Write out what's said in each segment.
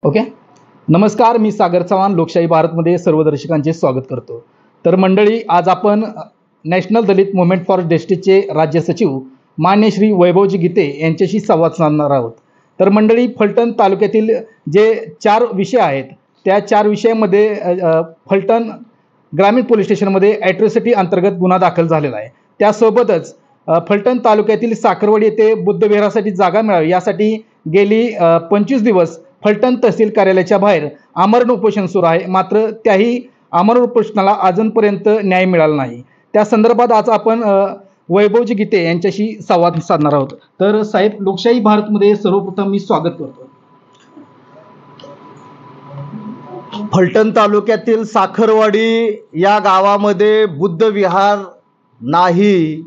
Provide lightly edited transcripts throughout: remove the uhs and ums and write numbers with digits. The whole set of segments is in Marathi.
ओके. नमस्कार, मी सागर चव्हाण लोकशाही भारतमध्ये सर्व दर्शकांचे स्वागत करतो. तर मंडळी, आज आपण नॅशनल दलित मुवमेंट फॉर जस्टिसचे राज्य सचिव मान्य श्री वैभवजी गीते यांच्याशी संवाद साधणार आहोत. तर मंडळी, फलटण तालुक्यातील जे 4 विषय आहेत त्या 4 विषयामध्ये फलटण ग्रामीण पोलीस स्टेशनमध्ये ॲट्रॉसिटी अंतर्गत गुन्हा दाखल झालेला आहे. त्यासोबतच फलटण तालुक्यातील साखरवाडी येथे बुद्धविहारासाठी जागा मिळावी यासाठी गेली 25 दिवस फलटण तहसील कार्यालयाच्या बाहेर आमरण उपोषण सुरू आहे. मात्र त्याही आमरण उपोषणाला अजूनपर्यंत न्याय मिळाला नाही. त्या संदर्भात आज आपण वैभवजी गीते यांच्याशी संवाद साधणार आहोत. तर साहेब, लोकशाही भारतमध्ये सर्वप्रथम मी स्वागत करतो. फलटण तालुक्यातील साखरवाडी या गावामध्ये बुद्ध विहार नाही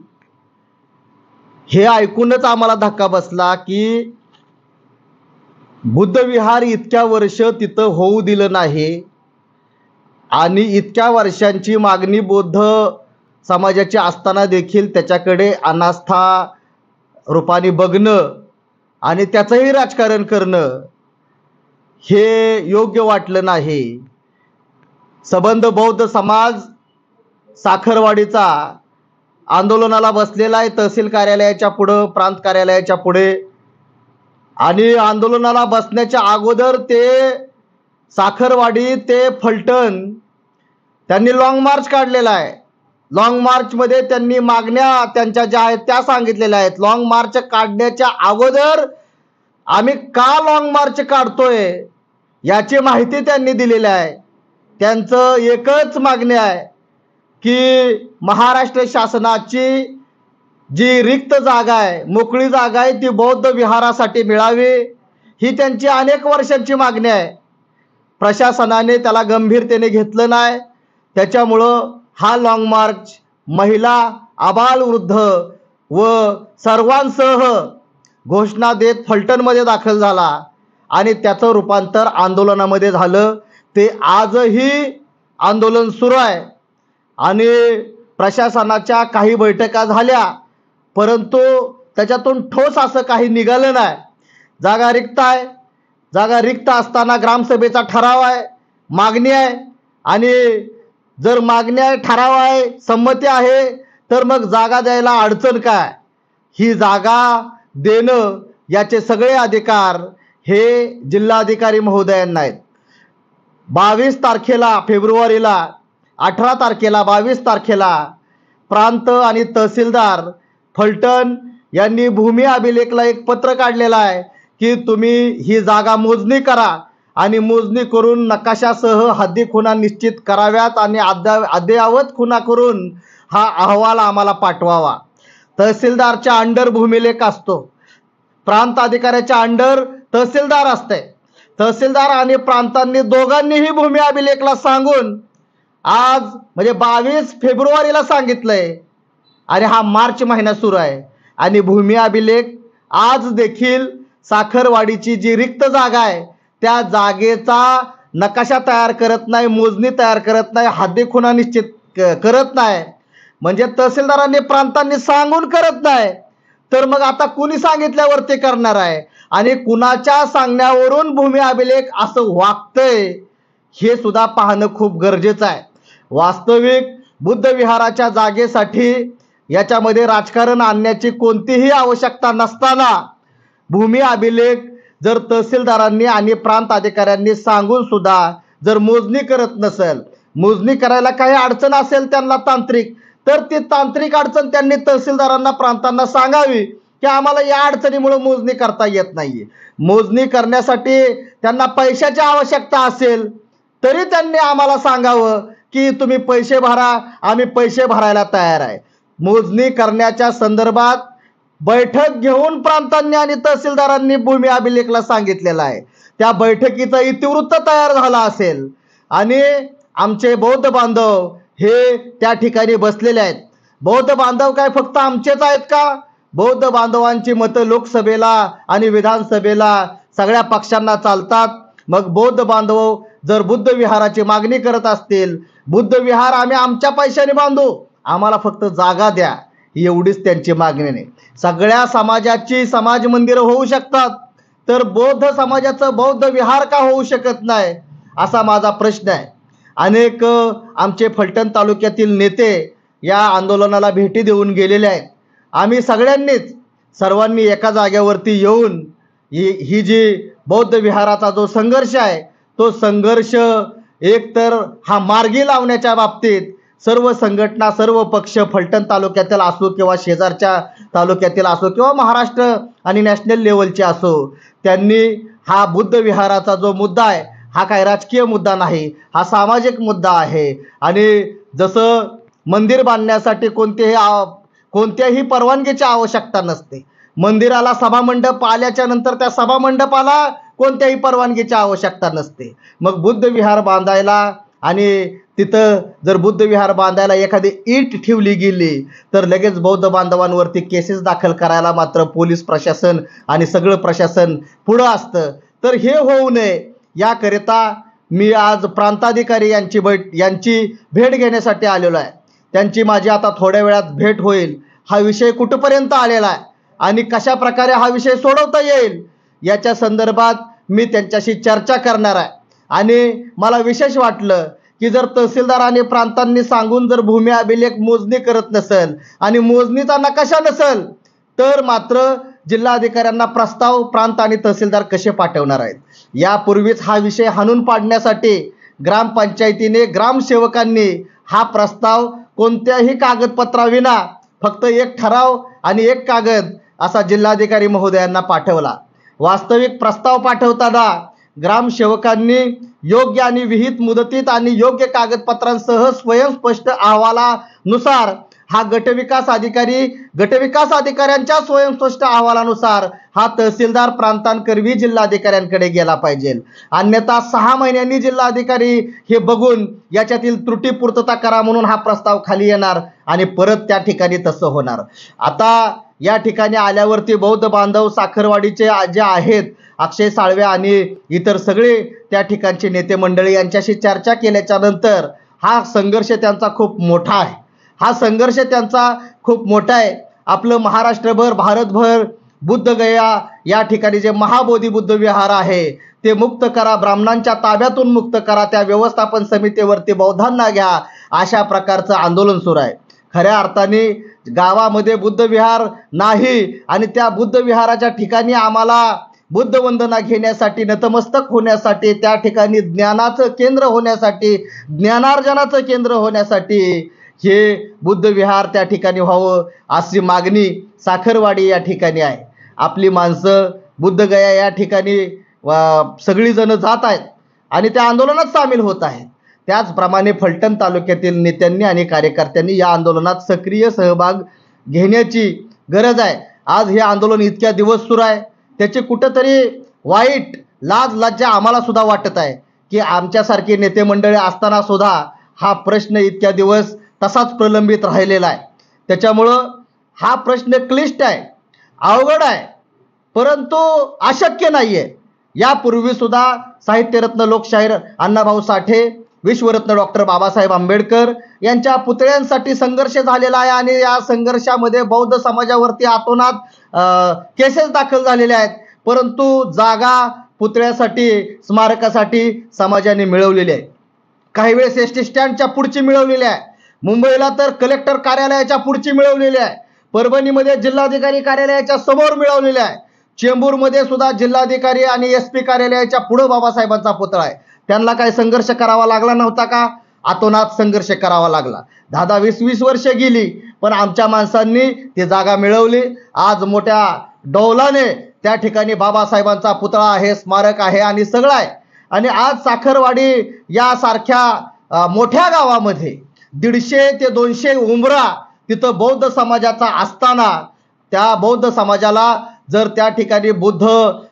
हे ऐकूनच आम्हाला धक्का बसला की बुद्ध विहार इतक्या वर्ष तिथं होऊ दिलं नाही आणि इतक्या वर्षांची मागणी बौद्ध समाजाची असताना देखील त्याच्याकडे अनास्था रूपाने बघणं आणि त्याचंही राजकारण करणं हे योग्य वाटलं नाही. संबंध बौद्ध समाज साखरवाडीचा आंदोलनाला बसलेला आहे तहसील कार्यालयाच्या पुढं, प्रांत कार्यालयाच्या पुढे. आणि आंदोलनाला बसण्याच्या अगोदर ते साखरवाडी ते फलटण त्यांनी लॉंग मार्च काढलेला आहे. लॉंग मार्चमध्ये त्यांनी मागण्या त्यांच्या ज्या आहेत त्या सांगितलेल्या आहेत. लॉंग मार्च काढण्याच्या अगोदर आम्ही का लॉंग मार्च काढतोय याची माहिती त्यांनी दिलेली आहे. त्यांचं एकच मागणी आहे की महाराष्ट्र शासनाची जी रिक्त जागा आहे, मोकळी जागा आहे, ती बौद्ध विहारासाठी मिळावी ही त्यांची अनेक वर्षांची मागणी आहे. प्रशासनाने त्याला गंभीरतेने घेतलं नाही. त्याच्यामुळं हा लॉंग मार्च महिला, आबालवृद्ध व सर्वांसह घोषणा देत फलटणमध्ये दाखल झाला आणि त्याचं रूपांतर आंदोलनामध्ये झालं. ते आजही आंदोलन सुरू आहे आणि प्रशासनाच्या काही बैठका झाल्या परंतु त्याच्यातून ठोस असं काही निघालं नाही. जागा रिक्त आहे. जागा रिक्त असताना ग्रामसभेचा ठराव आहे, मागणी आहे आणि जर मागणी आहे, ठराव आहे, संमती आहे तर मग जागा द्यायला अडचण काय? ही जागा देणं याचे सगळे अधिकार हे जिल्हाधिकारी महोदयांना आहेत. 22 तारखेला फेब्रुवारीला, 18 तारखेला, 22 तारखेला प्रांत आणि तहसीलदार फलटण यांनी भूमी अभिलेखला एक पत्र काढलेलं आहे की तुम्ही ही जागा मोजणी करा आणि मोजणी करून नकाशासह हद्दी खुणा निश्चित कराव्यात आणि अद्ययावत खुणा करून हा अहवाल आम्हाला पाठवावा. तहसीलदारच्या अंडर भूमिलेख असतो, प्रांत अधिकाऱ्याच्या अंडर तहसीलदार असते. तहसीलदार आणि प्रांतांनी दोघांनीही भूमी अभिलेखला सांगून आज म्हणजे 22 फेब्रुवारीला सांगितलंय आणि हा मार्च महिना सुरू आहे आणि भूमी अभिलेख आज देखील साखरवाडीची जी रिक्त जागा आहे त्या जागेचा नकाशा तयार करत नाही, मोजणी तयार करत नाही, हद्दी खुणा निश्चित करत नाही. म्हणजे तहसीलदारांनी प्रांतांनी सांगून करत नाही तर मग आता कुणी सांगितल्यावर ते करणार आहे आणि कुणाच्या सांगण्यावरून भूमी अभिलेख असं वागतंय हे सुद्धा पाहणं खूप गरजेचं आहे. वास्तविक बुद्ध विहाराच्या जागेसाठी याच्यामध्ये राजकारण आणण्याची कोणतीही आवश्यकता नसताना भूमी अभिलेख जर तहसीलदारांनी आणि प्रांत अधिकाऱ्यांनी सांगून सुद्धा जर मोजणी करत नसेल, मोजणी करायला काही अडचण असेल त्यांना तांत्रिक, तर ती तांत्रिक अडचण त्यांनी तहसीलदारांना, प्रांतांना सांगावी की आम्हाला या अडचणीमुळे मोजणी करता येत नाहीये. मोजणी करण्यासाठी त्यांना पैशाची आवश्यकता असेल तरी त्यांनी आम्हाला सांगावं की तुम्ही पैसे भरा, आम्ही पैसे भरायला तयार आहे. मोजणी करण्याच्या संदर्भात बैठक घेऊन प्रांतांनी आणि तहसीलदारांनी भूमी अभिलेखला सांगितलेलं आहे. त्या बैठकीचा इतिवृत्त तयार झाला असेल आणि आमचे बौद्ध बांधव हे त्या ठिकाणी बसलेले आहेत. बौद्ध बांधव काय फक्त आमचेच आहेत का? बौद्ध बांधवांची मतं लोकसभेला आणि विधानसभेला सगळ्या पक्षांना चालतात. मग बौद्ध बांधव जर बुद्ध विहाराची मागणी करत असतील, बुद्ध विहार आम्ही आमच्या पैशाने बांधू, आम्हाला फक्त जागा द्या, एवढीच त्यांची मागणी नाही. सगळ्या समाजाची समाज मंदिरं होऊ शकतात, तर बौद्ध समाजाचं बौद्ध विहार का होऊ शकत नाही असा माझा प्रश्न आहे. अनेक आमचे फलटण तालुक्यातील नेते या आंदोलनाला भेटी देऊन गेलेले आहेत. आम्ही सर्वांनी एका जागेवरती येऊन ही जी बौद्ध विहाराचा जो संघर्ष आहे तो संघर्ष एकतर हा मार्गी लावण्याच्या बाबतीत सर्व संघटना, सर्व पक्ष फलटण तालुक्यातील असो किंवा शेजारच्या तालुक्यातील असो किंवा महाराष्ट्र आणि नॅशनल लेवलचे असो, त्यांनी हा बुद्ध विहाराचा जो मुद्दा आहे हा काही राजकीय मुद्दा नाही, हा सामाजिक मुद्दा आहे. आणि जसं मंदिर बांधण्यासाठी कोणत्याही परवानगीची आवश्यकता नसते, मंदिराला सभामंडप आल्याच्या नंतर त्या सभामंडपाला कोणत्याही परवानगीची आवश्यकता नसते. मग बुद्ध विहार बांधायला आणि तिथं जर बुद्ध विहार बांधायला एखादी ईंट ठेवली गेली तर लगेच बौद्ध बांधवांवरती केसेस दाखल करायला मात्र पोलीस प्रशासन आणि सगळं प्रशासन पुढं असतं. तर हे होऊ नये याकरिता मी आज प्रांताधिकारी यांची भेट घेण्यासाठी आलेलो आहे. त्यांची माझी आता थोड्या वेळात भेट होईल. हा विषय कुठपर्यंत आलेला आहे आणि कशा प्रकारे हा विषय सोडवता येईल याच्या संदर्भात मी त्यांच्याशी चर्चा करणार आहे. आणि मला विशेष वाटलं की जर तहसीलदार आणि प्रांतांनी सांगून जर भूमी अभिलेख मोजणी करत नसेल आणि मोजणीचा नकाशा नसेल तर मात्र जिल्हाधिकाऱ्यांना प्रस्ताव प्रांत आणि तहसीलदार कसे पाठवणार आहेत. यापूर्वीच हा विषय हाणून पाडण्यासाठी ग्रामपंचायतीने, ग्रामसेवकांनी हा प्रस्ताव कोणत्याही कागदपत्राविना फक्त एक ठराव आणि एक कागद असा जिल्हाधिकारी महोदयांना पाठवला. वास्तविक प्रस्ताव पाठवताना ग्रामसेवकांनी योग्य आणि विहित मुदतीत आणि योग्य कागदपत्रांसह स्वयंस्पष्ट अहवालानुसार हा गटविकास अधिकाऱ्यांच्या स्वयंस्पष्ट अहवालानुसार हा तहसीलदार प्रांतांकरवी जिल्हाधिकाऱ्यांकडे गेला पाहिजे. अन्यथा 6 महिन्यांनी जिल्हाधिकारी हे बघून याच्यातील त्रुटी पूर्तता करा म्हणून हा प्रस्ताव खाली येणार आणि परत त्या ठिकाणी तसं होणार. आता या ठिकाणी आल्यावरती बौद्ध बांधव साखरवाडीचे जे आहेत अक्षय साळवे आणि इतर सगळे त्या ठिकाणचे नेते मंडळी यांच्याशी चर्चा केल्याच्या नंतर हा संघर्ष त्यांचा खूप मोठा आहे. आपलं महाराष्ट्रभर, भारतभर बुद्धगया या ठिकाणी जे महाबोधी बुद्ध विहार आहे ते मुक्त करा, ब्राह्मणांच्या ताब्यातून मुक्त करा, त्या व्यवस्थापन समितीवरती बौद्धांना घ्या, अशा प्रकारचं आंदोलन सुरू आहे. खऱ्या अर्थाने गावामध्ये बुद्ध विहार नाही आणि त्या बुद्ध विहाराच्या ठिकाणी आम्हाला बुद्ध वंदना घेण्यासाठी, नतमस्तक होण्यासाठी, त्या ठिकाणी ज्ञानाचं केंद्र होण्यासाठी, ज्ञानार्जनाचं केंद्र होण्यासाठी हे बुद्ध विहार त्या ठिकाणी व्हावं अशी मागणी साखरवाडी या ठिकाणी आहे. आपली माणसं बुद्धगया या ठिकाणी सगळीजण जात आहेत आणि त्या आंदोलनात सामील होत आहेत. त्याचप्रमाणे फलटण तालुक्यातील नेत्यांनी आणि कार्यकर्त्यांनी या आंदोलनात सक्रिय सहभाग घेण्याची गरज आहे. आज हे आंदोलन इतक्या दिवस सुरू आहे, त्याची कुठंतरी वाईट लाज लज्जा आम्हाला सुद्धा वाटत आहे की आमच्यासारखे नेते मंडळी असताना सुद्धा हा प्रश्न इतक्या दिवस तसाच प्रलंबित राहिलेला आहे. त्याच्यामुळं हा प्रश्न क्लिष्ट आहे, अवघड आहे, परंतु अशक्य नाही आहे. यापूर्वी सुद्धा साहित्यरत्न लोकशाहीर अण्णाभाऊ साठे, विश्वरत्न डॉक्टर बाबासाहेब आंबेडकर यांच्या पुतळ्यांसाठी संघर्ष झालेला आहे आणि या संघर्षामध्ये बौद्ध समाजावरती आतोनात केसेस दाखल झालेल्या आहेत. परंतु जागा पुतळ्यासाठी, स्मारकासाठी समाजाने मिळवलेली आहे. काही वेळेस एसटी स्टँडच्या पुढची मिळवलेली आहे, मुंबईला तर कलेक्टर कार्यालयाच्या पुढची मिळवलेली आहे, परभणीमध्ये जिल्हाधिकारी कार्यालयाच्या समोर मिळवलेली आहे, चेंबूरमध्ये सुद्धा जिल्हाधिकारी आणि SP कार्यालयाच्या पुढे बाबासाहेबांचा पुतळा आहे. त्यांना काय संघर्ष करावा लागला नव्हता का? आतोनात संघर्ष करावा लागला. 10-20 वर्ष गेली पण आमच्या माणसांनी ती जागा मिळवली. आज मोठ्या डौलाने त्या ठिकाणी बाबासाहेबांचा पुतळा आहे, स्मारक आहे आणि सगळं आहे. आणि आज साखरवाडी यासारख्या मोठ्या गावामध्ये 150 ते 200 उंबरा तिथं बौद्ध समाजाचा असताना त्या बौद्ध समाजाला जर त्या ठिकाणी बुद्ध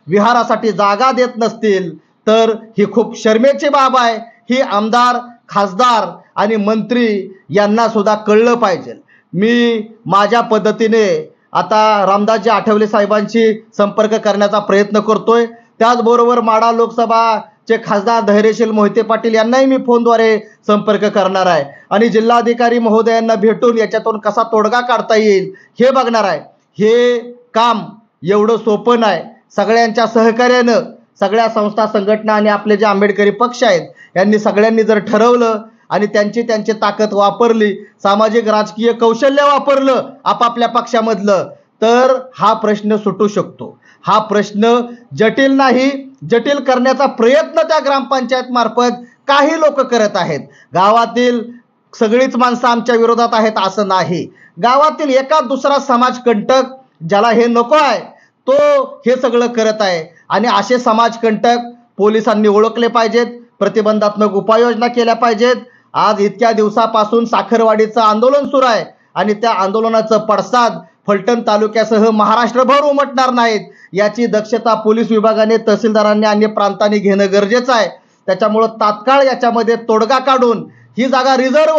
विहारासाठी जागा देत नसतील तर ही खूप शर्मेची बाब आहे. ही आमदार, खासदार आणि मंत्री यांना सुद्धा कळलं पाहिजे. मी माझ्या पद्धतीने आता रामदासजी आठवले साहेबांशी संपर्क करण्याचा प्रयत्न करतोय. त्याचबरोबर माढा लोकसभाचे खासदार धैर्यशील मोहिते पाटील यांनाही मी फोनद्वारे संपर्क करणार आहे आणि जिल्हाधिकारी महोदयांना भेटून याच्यातून कसा तोडगा काढता येईल हे बघणार आहे. हे काम एवढं सोपं नाही. सगळ्यांच्या सहकार्यानं, सगळ्या संस्था संघटना आणि आपले जे आंबेडकरी पक्ष आहेत यांनी सगळ्यांनी जर ठरवलं आणि त्यांची ताकद वापरली, सामाजिक राजकीय कौशल्य वापरलं आपापल्या पक्षामधलं, तर हा प्रश्न सुटू शकतो. हा प्रश्न जटिल नाही. जटिल करण्याचा प्रयत्न त्या ग्रामपंचायत मार्फत काही लोक करत आहेत. गावातील सगळीच माणसं आमच्या विरोधात आहेत असं नाही. गावातील एका दुसरा समाजकंटक ज्याला हे नको आहे तो हे सगळं करत आहे. आणि असे समाजकंटक पोलिसांनी ओळखले पाहिजेत, प्रतिबंधात्मक उपाययोजना केल्या पाहिजेत. आज इतक्या दिवसापासून साखरवाडीचं आंदोलन सुरू आहे आणि त्या आंदोलनाचं पडसाद फलटण तालुक्यासह महाराष्ट्रभर उमटणार नाहीत याची दक्षता पोलीस विभागाने, तहसीलदारांनी आणि प्रांतांनी घेणं गरजेचं आहे. त्याच्यामुळं तात्काळ याच्यामध्ये तोडगा काढून ही जागा रिझर्व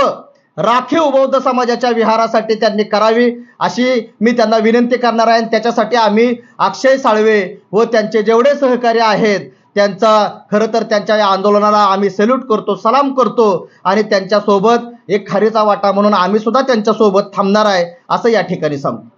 राखीव बौद्ध समाजाच्या विहारासाठी त्यांनी करावी अशी मी त्यांना विनंती करणार आहे. त्याच्यासाठी आम्ही अक्षय साळवे व त्यांचे जेवढे सहकारी आहेत त्यांचा खरं तर त्यांच्या या आंदोलनाला आम्ही सॅल्यूट करतो, सलाम करतो आणि त्यांच्यासोबत एक खारीचा वाटा म्हणून आम्ही सुद्धा त्यांच्यासोबत थांबणार आहे असं या ठिकाणी सांगतो.